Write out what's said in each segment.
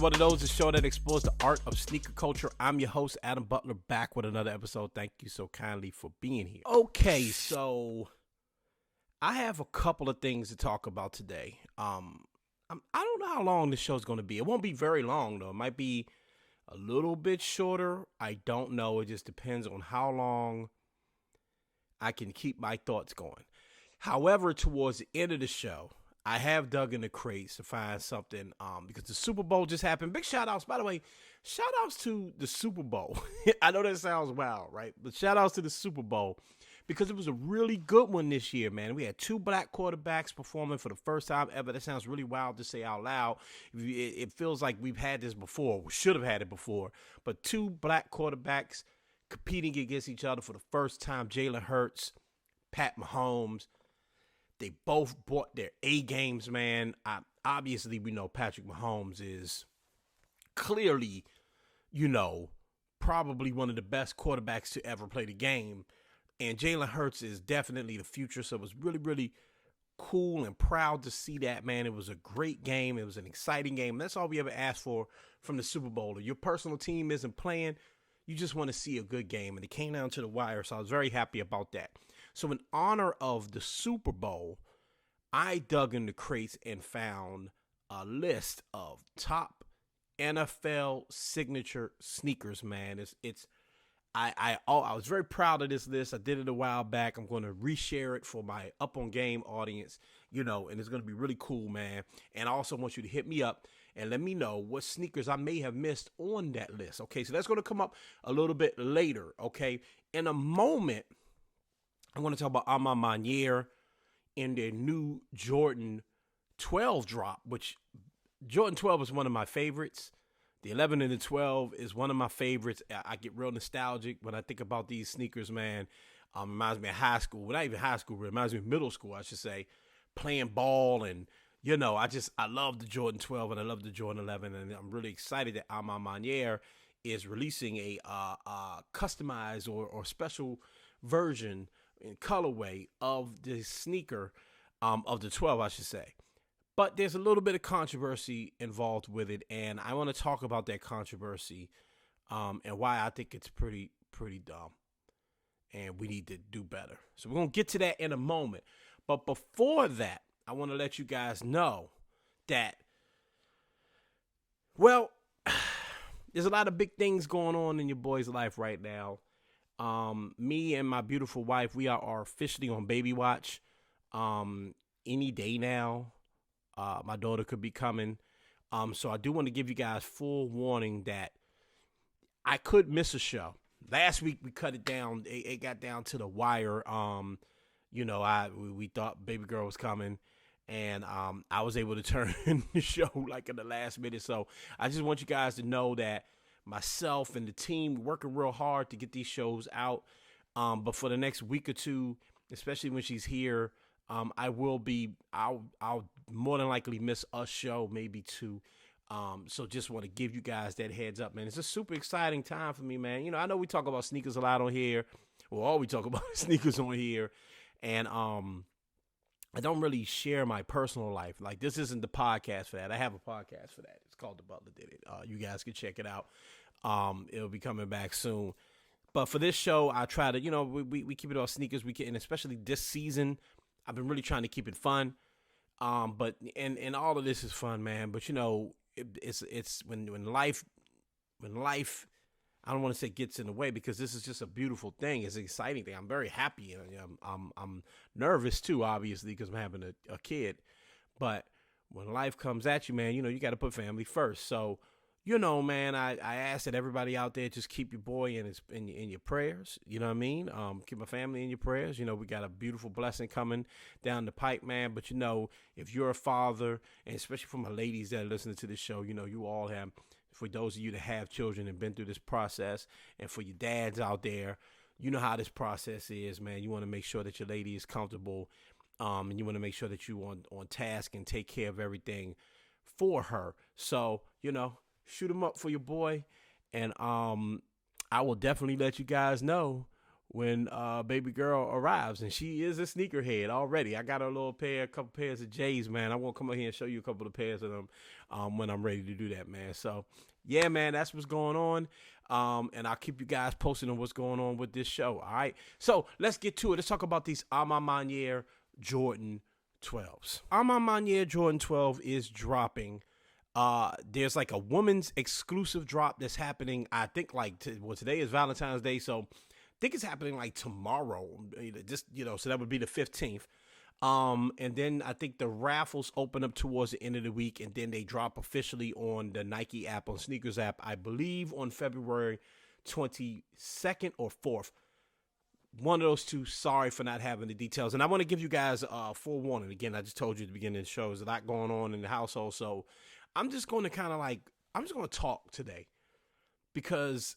to One of Those, the show that explores the art of sneaker culture. I'm your host, Adam Butler, back with another episode. Thank you so kindly for being here. Okay, so I have a couple of things to talk about today. I don't know how long this show's going to be. It won't be very long, though. It might be a little bit shorter. I don't know. It just depends on how long I can keep my thoughts going. However, towards the end of the show, I have dug in the crates to find something because the Super Bowl just happened. Big shout outs, by the way, shout outs to the Super Bowl. I know that sounds wild, right? But shout outs to the Super Bowl because it was a really good one this year, man. We had two black quarterbacks performing for the first time ever. That sounds really wild to say out loud. It feels like we've had this before. We should have had it before. But two black quarterbacks competing against each other for the first time. Jalen Hurts, Pat Mahomes. They both brought their A games, man. Obviously, we know Patrick Mahomes is clearly, probably one of the best quarterbacks to ever play the game. And Jalen Hurts is definitely the future. So it was really, really cool and proud to see that, man. It was a great game. It was an exciting game. That's all we ever asked for from the Super Bowl. If your personal team isn't playing, you just want to see a good game. And it came down to the wire. So I was very happy about that. So in honor of the Super Bowl, I dug in the crates and found a list of top NFL signature sneakers, man. I was very proud of this list. I did it a while back. I'm going to reshare it for my Up on Game audience, and it's going to be really cool, man. And I also want you to hit me up and let me know what sneakers I may have missed on that list. Okay, so that's going to come up a little bit later, okay? In a moment, I'm going to talk about A Ma Maniere in their new Jordan 12 drop, which Jordan 12 is one of my favorites. The 11 and the 12 is one of my favorites. I get real nostalgic when I think about these sneakers, man. Reminds me of high school. Well, not even high school, but it reminds me of middle school, I should say. Playing ball and, I love the Jordan 12 and I love the Jordan 11. And I'm really excited that A Ma Maniere is releasing a customized or special version in colorway of the sneaker, of the 12, I should say. But there's a little bit of controversy involved with it, and I want to talk about that controversy and why I think it's pretty dumb, and we need to do better. So we're going to get to that in a moment. But before that, I want to let you guys know that, well, there's a lot of big things going on in your boy's life right now. Me and my beautiful wife, we are officially on baby watch. Any day now, my daughter could be coming. So I do want to give you guys full warning that I could miss a show. Last week we cut it down. It got down to the wire. We thought baby girl was coming, and I was able to turn the show like in the last minute. So I just want you guys to know that myself and the team working real hard to get these shows out. But for the next week or two, especially when she's here, I'll more than likely miss a show, maybe two. So just want to give you guys that heads up, man. It's a super exciting time for me, man. I know we talk about sneakers a lot on here. Well, all we talk about is sneakers on here. And I don't really share my personal life. Like, this isn't the podcast for that. I have a podcast for that. It's called The Butler Did It. You guys can check it out. It'll be coming back soon. But for this show, I try to, we keep it on sneakers. And especially this season, I've been really trying to keep it fun. But all of this is fun, man. But it's when life, I don't want to say gets in the way, because this is just a beautiful thing. It's an exciting thing. I'm very happy. I'm nervous too, obviously, because I'm having a kid. But when life comes at you, man, you got to put family first. So, man, I ask that everybody out there just keep your boy in your prayers. You know what I mean? Keep my family in your prayers. We got a beautiful blessing coming down the pipe, man. But if you're a father, and especially for my ladies that are listening to this show, you all have. For those of you that have children and been through this process, and for your dads out there, you know how this process is, man. You want to make sure that your lady is comfortable, and you want to make sure that you on task and take care of everything for her. So, shoot them up for your boy, and I will definitely let you guys know when baby girl arrives, and she is a sneakerhead already. I got a couple pairs of J's, man. I want to come up here and show you a couple of pairs of them when I'm ready to do that, man. So yeah, man, that's what's going on. And I'll keep you guys posted on what's going on with this show. All right. So let's get to it. Let's talk about these A Ma Maniere Jordan 12s. A Ma Maniere Jordan 12 is dropping. There's like a woman's exclusive drop that's happening. I think today is Valentine's Day, so I think it's happening like tomorrow. So that would be the 15th. And then I think the raffles open up towards the end of the week, and then they drop officially on the Nike app, on Sneakers app, I believe on February 22nd or 4th. One of those two. Sorry for not having the details. And I want to give you guys forewarning. Again, I just told you at the beginning of the show, there's a lot going on in the household. So I'm just going to I'm just going to talk today, because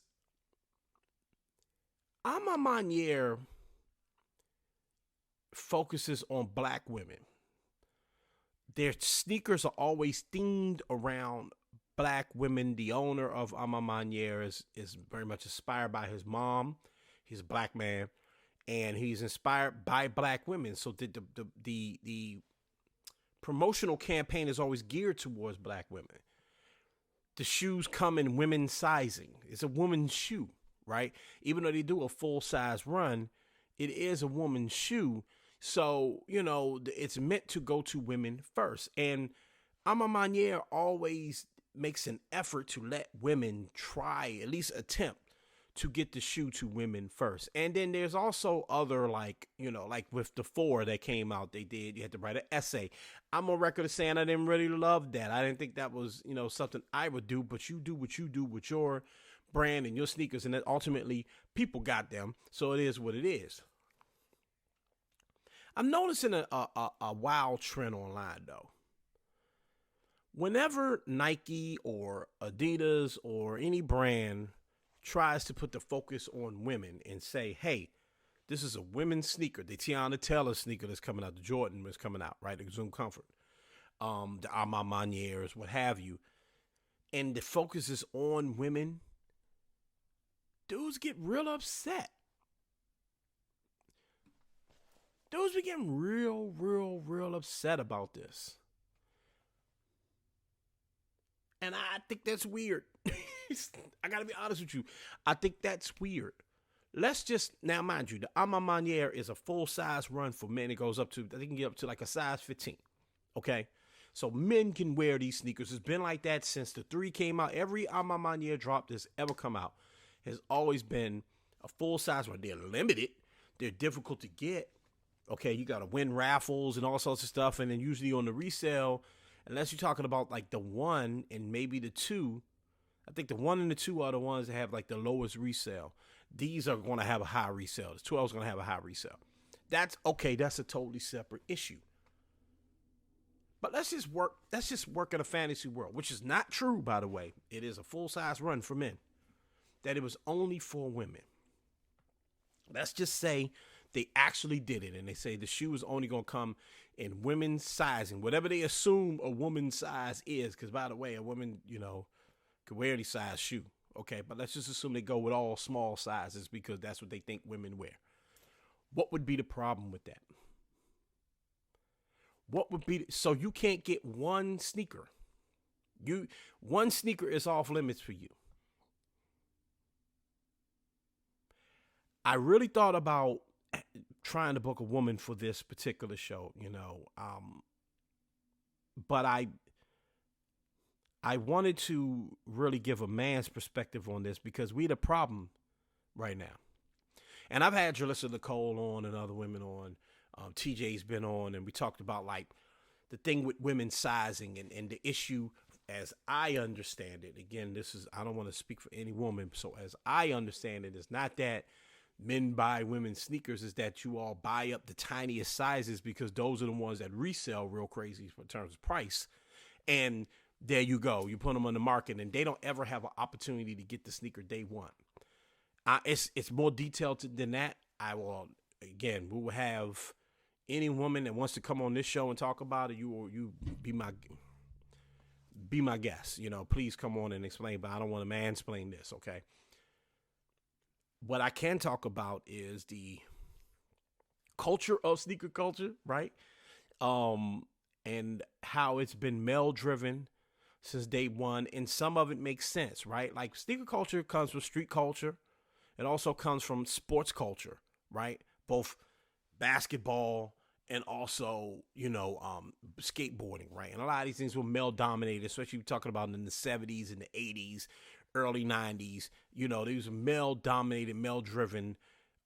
A Ma Maniere focuses on black women. Their sneakers are always themed around black women. The owner of A Ma Maniere is very much inspired by his mom. He's a black man, and he's inspired by black women. So the promotional campaign is always geared towards black women. The shoes come in women's sizing. It's a woman's shoe, right? Even though they do a full size run, it is a woman's shoe. So, it's meant to go to women first. And A Ma Maniere always makes an effort to let women try, at least attempt, to get the shoe to women first. And then there's also other, like with the 4 that came out, you had to write an essay. I'm on record of saying I didn't really love that. I didn't think that was, something I would do, but you do what you do with your brand and your sneakers, and then ultimately people got them. So it is what it is. I'm noticing a wild trend online, though. Whenever Nike or Adidas or any brand tries to put the focus on women and say, hey, this is a women's sneaker, the Tiana Taylor sneaker that's coming out, the Jordan is coming out, right? The Zoom Comfort, the A Ma Manieres, what have you, and the focus is on women, dudes get real upset. Dudes be getting real upset about this. And I think that's weird. I got to be honest with you. I think that's weird. Let's just, now mind you, the A Ma Maniere is a full-size run for men. It goes up to, they can get up to like a size 15. Okay? So men can wear these sneakers. It's been like that since the 3 came out. Every A Ma Maniere drop that's ever come out has always been a full-size run. They're limited. They're difficult to get. Okay, you got to win raffles and all sorts of stuff. And then usually on the resale, unless you're talking about like the 1 and maybe the 2, I think the 1 and the 2 are the ones that have like the lowest resale. These are going to have a high resale. The 12 is going to have a high resale. That's okay. That's a totally separate issue. But let's just work in a fantasy world, which is not true, by the way. It is a full-size run for men. That it was only for women. Let's just say they actually did it, and they say the shoe is only going to come in women's sizing, whatever they assume a woman's size is, because, by the way, a woman, could wear any size shoe, okay? But let's just assume they go with all small sizes because that's what they think women wear. What would be the problem with that? So you can't get one sneaker. One sneaker is off limits for you. I really thought about trying to book a woman for this particular show, but I wanted to really give a man's perspective on this because we the problem right now. And I've had Jalissa Nicole on and other women on. TJ's been on, and we talked about like the thing with women sizing and the issue as I understand it. Again, I don't want to speak for any woman. So as I understand it, it's not that men buy women's sneakers, is that you all buy up the tiniest sizes because those are the ones that resell real crazy in terms of price. And there you go. You put them on the market and they don't ever have an opportunity to get the sneaker they want. It's more detailed than that. We will have any woman that wants to come on this show and talk about it. You be my guest. Please come on and explain, but I don't want to mansplain this, okay? What I can talk about is the culture of sneaker culture, right? Um, and how it's been male driven since day one, and some of it makes sense, right? Like sneaker culture comes from street culture. It also comes from sports culture, right? Both basketball and also, skateboarding, right? And a lot of these things were male dominated, especially talking about in the 70s and the 80s, early 90s. These male dominated, male driven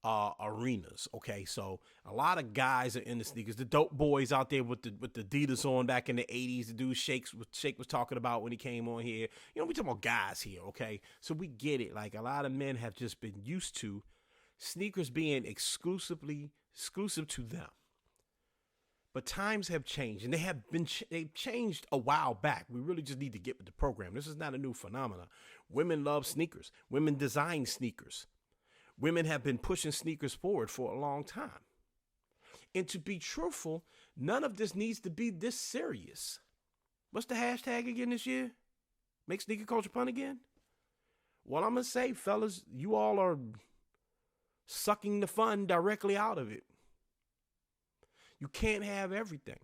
arenas. Okay, so a lot of guys are in the sneakers. The dope boys out there with the Adidas on back in the 80s. The dude Shake was talking about when he came on here. We talking about guys here. Okay, so we get it. Like a lot of men have just been used to sneakers being exclusive to them. But times have changed, and they've changed a while back. We really just need to get with the program. This is not a new phenomenon. Women love sneakers. Women design sneakers. Women have been pushing sneakers forward for a long time. And to be truthful, none of this needs to be this serious. What's the hashtag again this year? Make sneaker culture fun again? Well, I'm going to say, fellas, you all are sucking the fun directly out of it. You can't have everything.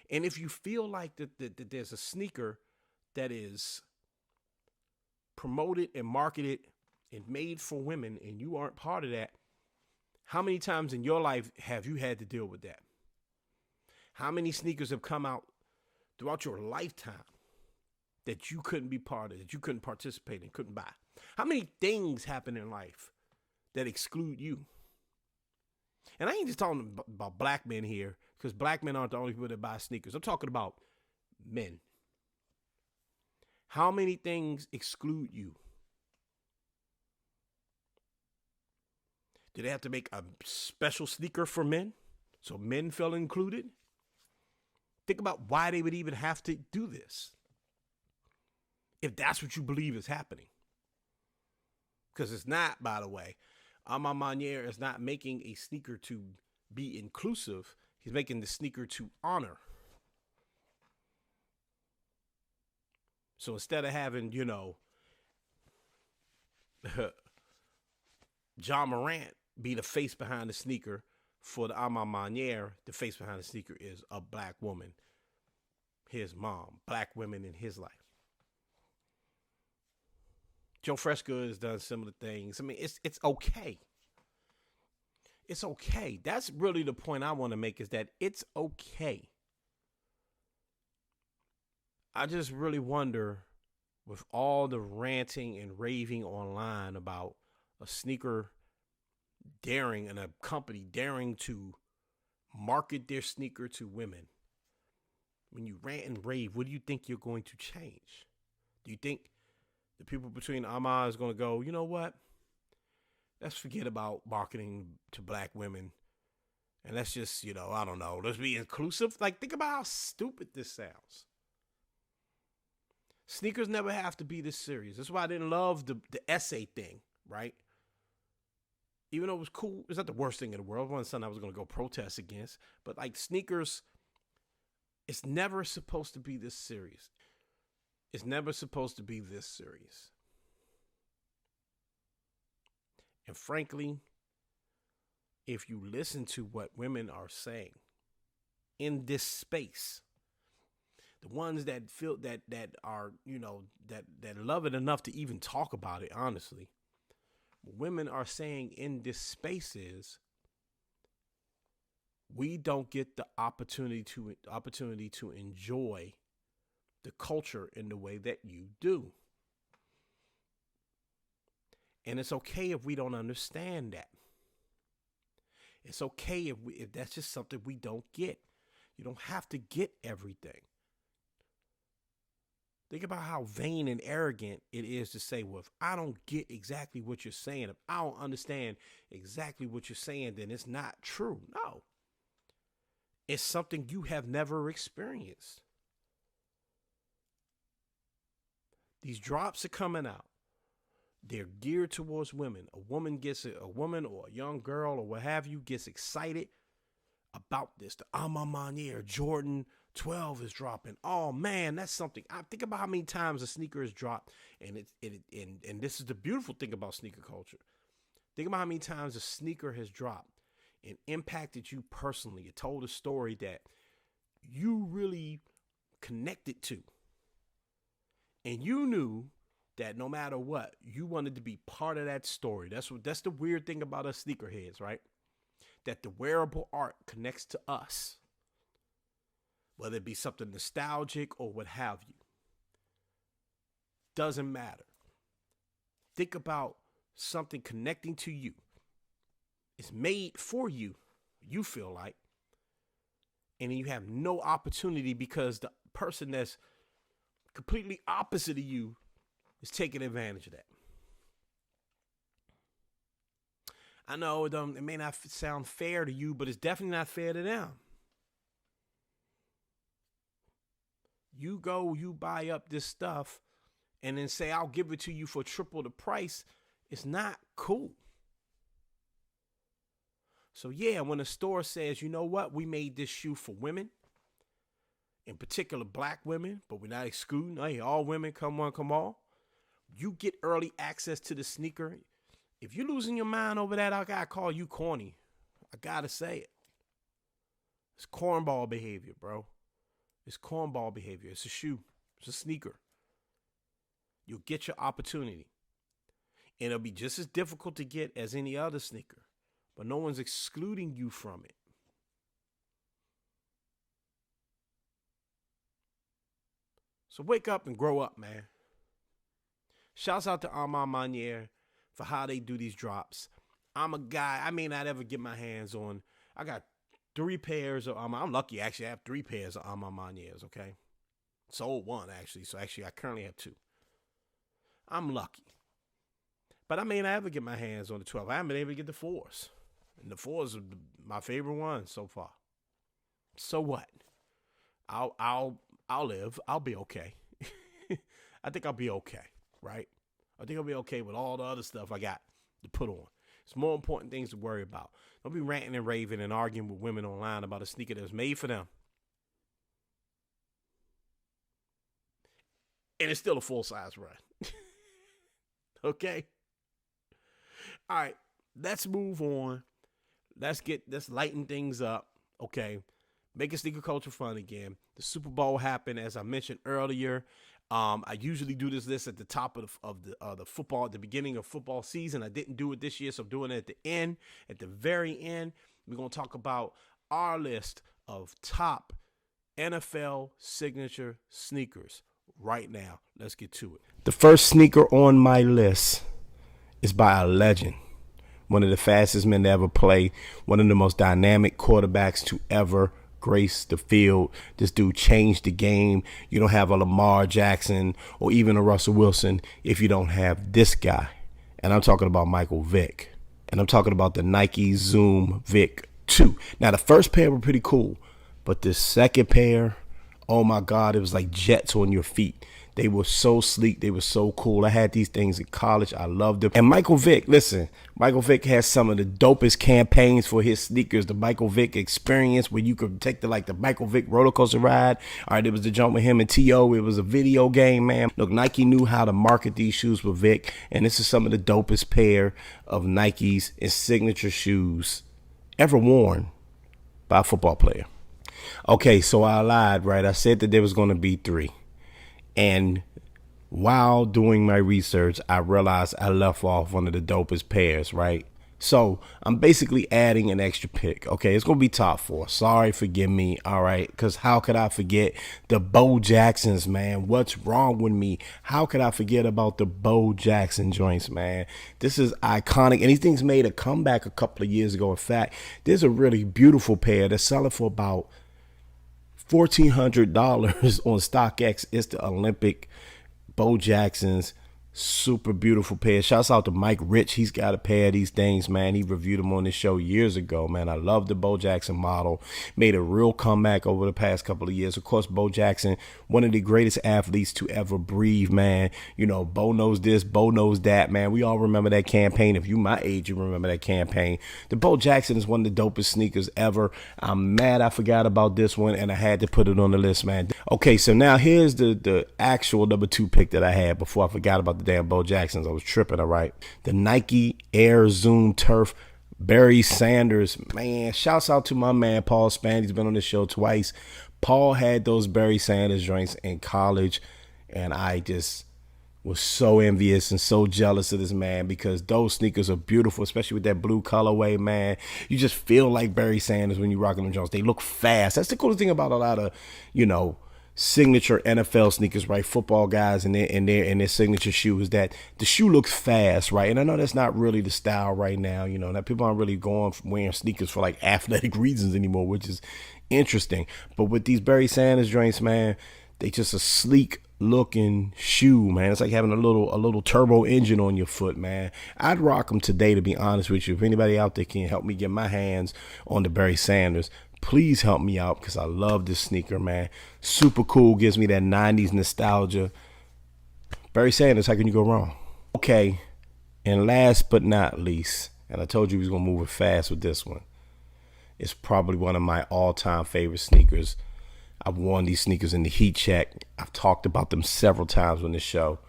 And if you feel like that there's a sneaker that is promoted and marketed and made for women and you aren't part of that, how many times in your life have you had to deal with that? How many sneakers have come out throughout your lifetime that you couldn't be part of, that you couldn't participate in, couldn't buy? How many things happen in life that exclude you? And I ain't just talking about black men here, because black men aren't the only people that buy sneakers. I'm talking about men. How many things exclude you? Do they have to make a special sneaker for men so men feel included? Think about why they would even have to do this, if that's what you believe is happening. Because it's not, by the way. A Ma Maniere is not making a sneaker to be inclusive. He's making the sneaker to honor. So instead of having, John Morant be the face behind the sneaker for the A Ma Maniere, the face behind the sneaker is a black woman, his mom, black women in his life. Joe Fresca has done similar things. I mean, it's okay. It's okay. That's really the point I want to make, is that it's okay. I just really wonder, with all the ranting and raving online about a sneaker daring and a company daring to market their sneaker to women, when you rant and rave, what do you think you're going to change? Do you think the people between Ama is going to go, you know what? Let's forget about marketing to black women. And let's just, I don't know, let's be inclusive. Like, think about how stupid this sounds. Sneakers never have to be this serious. That's why I didn't love the essay thing, right? Even though it was cool, it's not the worst thing in the world. It wasn't something I was going to go protest against. But like sneakers, it's never supposed to be this serious. It's never supposed to be this serious. And frankly, if you listen to what women are saying in this space, the ones that feel that are, that love it enough to even talk about it, honestly, what women are saying in this space is, we don't get the opportunity to enjoy the culture in the way that you do. And it's okay if we don't understand that. It's okay if that's just something we don't get. You don't have to get everything. Think about how vain and arrogant it is to say, well, if I don't get exactly what you're saying, if I don't understand exactly what you're saying, then it's not true. No. It's something you have never experienced. These drops are coming out. They're geared towards women. A woman or a young girl or what have you gets excited about this. The A Ma Maniere Jordan 12 is dropping. Oh man, that's something. I think about how many times a sneaker is dropped, and and this is the beautiful thing about sneaker culture. Think about how many times a sneaker has dropped and impacted you personally. It told a story that you really connected to, and you knew that no matter what, you wanted to be part of that story. That's the weird thing about us sneakerheads, right? That the wearable art connects to us, whether it be something nostalgic or what have you. Doesn't matter. Think about something connecting to you. It's made for you, you feel like, and you have no opportunity because the person that's completely opposite of you is taking advantage of that. I know it may not sound fair to you, but it's definitely not fair to them. You go, you buy up this stuff, and then say, I'll give it to you for triple the price. It's not cool. So yeah, when a store says, you know what, we made this shoe for women, in particular black women, but we're not excluding, hey, all women, come on, come all. You get early access to the sneaker. If you're losing your mind over that, I gotta call you corny. I gotta say it. It's cornball behavior, bro. It's cornball behavior. It's a shoe. It's a sneaker. You'll get your opportunity. And it'll be just as difficult to get as any other sneaker. But no one's excluding you from it. So wake up and grow up, man. Shouts out to A Ma Maniere for how they do these drops. I'm a guy, I may not ever get my hands on. I got 3 pairs of I'm lucky actually. I have 3 pairs of A Ma Manieres, okay? Sold one actually. So actually I currently have 2. I'm lucky. But I may not ever get my hands on the 12. I haven't been able to get the 4s. And the 4s are my favorite ones so far. So what? I'll live. I'll be okay. I think I'll be okay, right? I think I'll be okay with all the other stuff I got to put on. It's more important things to worry about. Don't be ranting and raving and arguing with women online about a sneaker that was made for them. And it's still a full-size run. Okay? All right, let's move on. Let's lighten things up, okay? Making sneaker culture fun again. The Super Bowl happened, as I mentioned earlier. I usually do this list at the top of the football, at the beginning of football season. I didn't do it this year, so I'm doing it at the end. At the very end, we're going to talk about our list of top NFL signature sneakers right now. Let's get to it. The first sneaker on my list is by a legend. One of the fastest men to ever play. One of the most dynamic quarterbacks to ever grace the field. This dude changed the game. You don't have a Lamar Jackson or even a Russell Wilson if you don't have this guy. And I'm talking about Michael Vick. And I'm talking about the Nike Zoom Vic 2. Now, the first pair were pretty cool. But the second pair, oh my God, it was like jets on your feet. They were so sleek. They were so cool. I had these things in college. I loved them. And Michael Vick, listen, Michael Vick has some of the dopest campaigns for his sneakers. The Michael Vick experience, where you could take the Michael Vick roller coaster ride. All right, it was the jump with him and T.O. It was a video game, man. Look, Nike knew how to market these shoes with Vick. And this is some of the dopest pair of Nikes and signature shoes ever worn by a football player. Okay, so I lied, right? I said that there was going to be 3. And while doing my research, I realized I left off one of the dopest pairs, right? So I'm basically adding an extra pick. Okay, it's going to be top 4. Sorry, forgive me. All right, because how could I forget the Bo Jacksons, man? What's wrong with me? How could I forget about the Bo Jackson joints, man? This is iconic. And these things made a comeback a couple of years ago. In fact, there's a really beautiful pair that's selling for about $1,400 on StockX. It's the Olympic Bo Jackson's Super beautiful pair. Shouts out to Mike Rich. He's got a pair of these things, man. He reviewed them on this show years ago, man. I love the Bo Jackson model. Made a real comeback over the past couple of years. Of course, Bo Jackson, one of the greatest athletes to ever breathe, man. You know, Bo knows this, Bo knows that, man. We all remember that campaign. If you my age, you remember that campaign. The Bo Jackson is one of the dopest sneakers ever. I'm mad I forgot about this one, and I had to put it on the list, man. Okay, so now here's the actual number 2 pick that I had before I forgot about the damn Bo Jacksons. I was tripping, all right. The Nike Air Zoom Turf Barry Sanders. Man, shouts out to my man Paul Spann. He's been on this show twice. Paul had those Barry Sanders joints in college, and I just was so envious and so jealous of this man because those sneakers are beautiful, especially with that blue colorway, man. You just feel like Barry Sanders when you rocking them joints. They look fast. That's the coolest thing about a lot of, you know, signature NFL sneakers, right? Football guys and their signature shoe is that the shoe looks fast, right? And I know that's not really the style right now, you know, that people aren't really going from wearing sneakers for like athletic reasons anymore, which is interesting. But with these Barry Sanders joints, man, they just a sleek looking shoe, man. It's like having a little turbo engine on your foot, man. I'd rock them today, to be honest with you. If anybody out there can help me get my hands on the Barry Sanders, please help me out because I love this sneaker, man. Super cool. Gives me that 90s nostalgia. Barry Sanders, how can you go wrong? Okay, and last but not least, and I told you we was going to move it fast with this one, it's probably one of my all-time favorite sneakers. I've worn these sneakers in the heat check. I've talked about them several times on this show.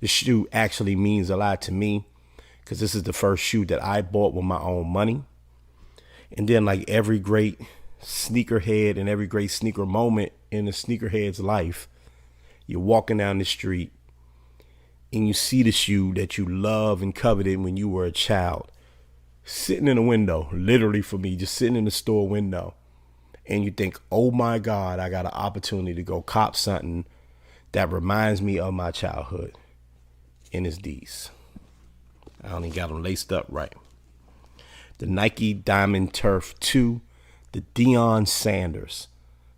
This shoe actually means a lot to me because this is the first shoe that I bought with my own money. And then like every great sneakerhead and every great sneaker moment in a sneakerhead's life, you're walking down the street and you see the shoe that you love and coveted when you were a child sitting in a window, literally for me, just sitting in the store window. And you think, oh my God, I got an opportunity to go cop something that reminds me of my childhood. And it's these. I only got them laced up right. The Nike Diamond Turf 2, the Deion Sanders.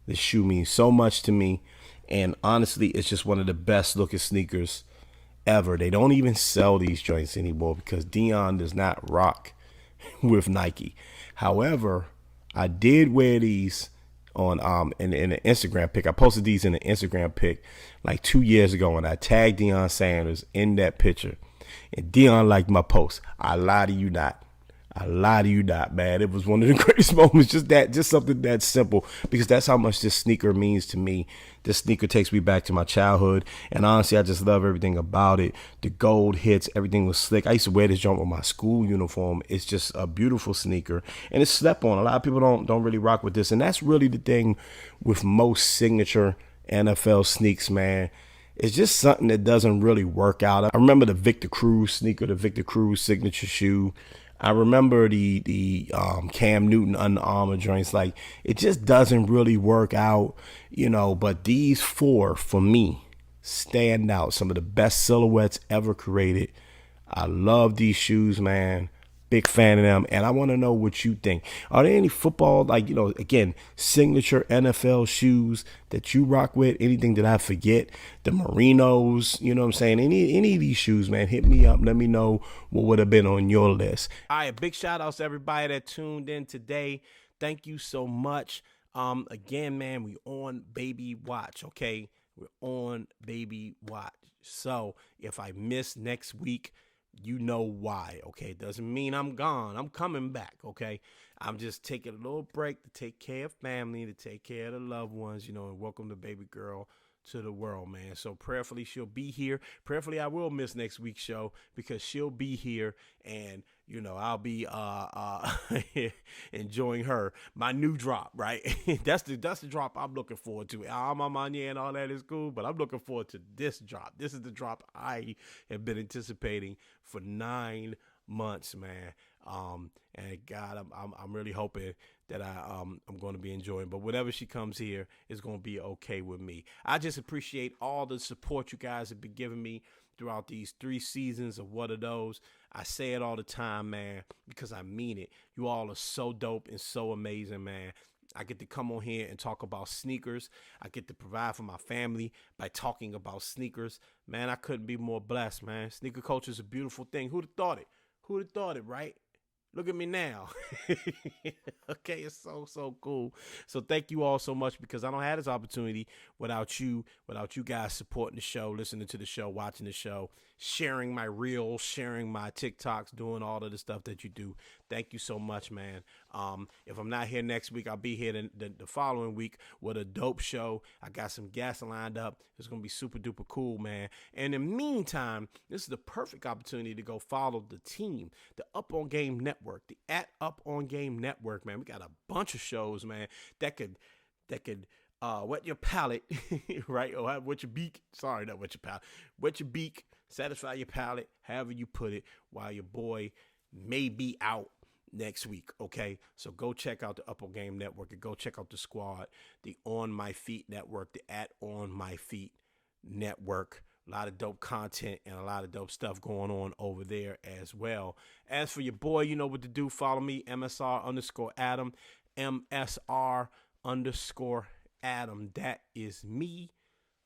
This shoe means so much to me. And honestly, it's just one of the best looking sneakers ever. They don't even sell these joints anymore because Deion does not rock with Nike. However, I did wear these on in an Instagram pic. I posted these in an Instagram pic like 2 years ago, and I tagged Deion Sanders in that picture. And Deion liked my post. I lie to you not. I lie to you not, man. It was one of the greatest moments. Just something that simple, because that's how much this sneaker means to me. This sneaker takes me back to my childhood, and honestly, I just love everything about it. The gold hits, everything was slick. I used to wear this jump with my school uniform. It's just a beautiful sneaker, and it's slept on. A lot of people don't really rock with this, and that's really the thing with most signature NFL sneaks, man. It's just something that doesn't really work out. I remember the Victor Cruz sneaker, the Victor Cruz signature shoe. I remember the Cam Newton Under Armour joints. Like, it just doesn't really work out, you know. But these four, for me, stand out. Some of the best silhouettes ever created. I love these shoes, man. Big fan of them, and I want to know what you think. Are there any football, like, you know, again, signature NFL shoes that you rock with? Anything that I forget? The Merinos, you know what I'm saying? Any of these shoes, man, hit me up. Let me know what would have been on your list. All right, big shout outs to everybody that tuned in today. Thank you so much. Again, man, we on Baby Watch, okay? We're on Baby Watch. So if I miss next week, you know why, okay? Doesn't mean I'm gone. I'm coming back, okay? I'm just taking a little break to take care of family, to take care of the loved ones, you know, and welcome the baby girl to the world, man. So prayerfully she'll be here. Prayerfully I will miss next week's show because she'll be here, and you know, I'll be enjoying my new drop, right? that's the drop I'm looking forward to. A Ma Maniere and all that is cool, but I'm looking forward to this drop. This is the drop I have been anticipating for 9 months, man. And God, I'm really hoping that I'm going to be enjoying. But whenever she comes here, it's going to be okay with me. I just appreciate all the support you guys have been giving me throughout these 3 seasons of What Are Those. I say it all the time, man, because I mean it. You all are so dope and so amazing, man. I get to come on here and talk about sneakers. I get to provide for my family by talking about sneakers. Man, I couldn't be more blessed, man. Sneaker culture is a beautiful thing. Who'd have thought it? Who'd have thought it, right? Look at me now. Okay, it's so cool. So thank you all so much, because I don't have this opportunity without you guys supporting the show, listening to the show, watching the show, sharing my reels, sharing my TikToks, doing all of the stuff that you do. Thank you so much, man. If I'm not here next week, I'll be here the following week with a dope show. I got some guests lined up. It's going to be super duper cool, man. And in the meantime, this is the perfect opportunity to go follow the team, the Up On Game Network, the Up On Game Network, man. We got a bunch of shows, man, that could wet your palate, right? Or wet your beak. Sorry, not wet your palate. Wet your beak, satisfy your palate, however you put it, while your boy may be out next week, okay? So go check out the Up On Game Network and go check out the squad, the On My Feet Network, the On My Feet Network. A lot of dope content and a lot of dope stuff going on over there as well. As for your boy, you know what to do. Follow me, MSR_Adam, MSR_Adam. That is me.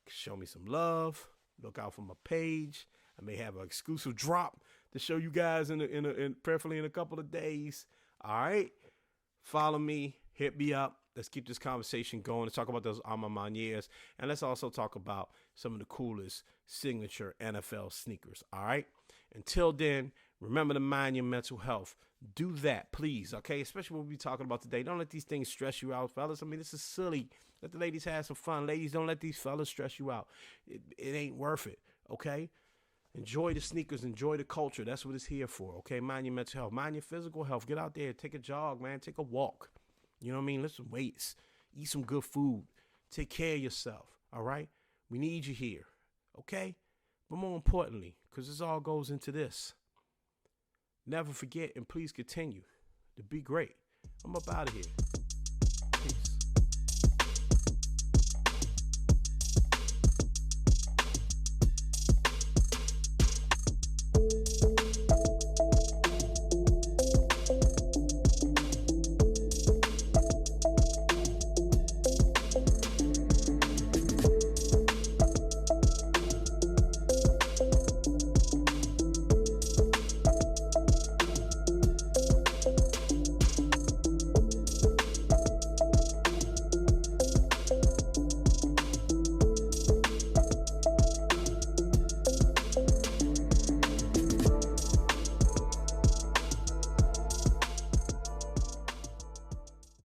Show me some love. Look out for my page. I may have an exclusive drop to show you guys prayerfully in a couple of days. All right. Follow me. Hit me up. Let's keep this conversation going. Let's talk about those A Ma Manieres. And let's also talk about some of the coolest signature NFL sneakers. All right. Until then, remember to mind your mental health. Do that, please. Okay. Especially what we're talking about today. Don't let these things stress you out, fellas. I mean, this is silly. Let the ladies have some fun. Ladies, don't let these fellas stress you out. It ain't worth it. Okay. Enjoy the sneakers. Enjoy the culture. That's what it's here for. Okay. Mind your mental health. Mind your physical health. Get out there. Take a jog, man. Take a walk. You know what I mean? Lift some weights. Eat some good food. Take care of yourself. All right? We need you here. Okay? But more importantly, because this all goes into this, never forget and please continue to be great. I'm up out of here.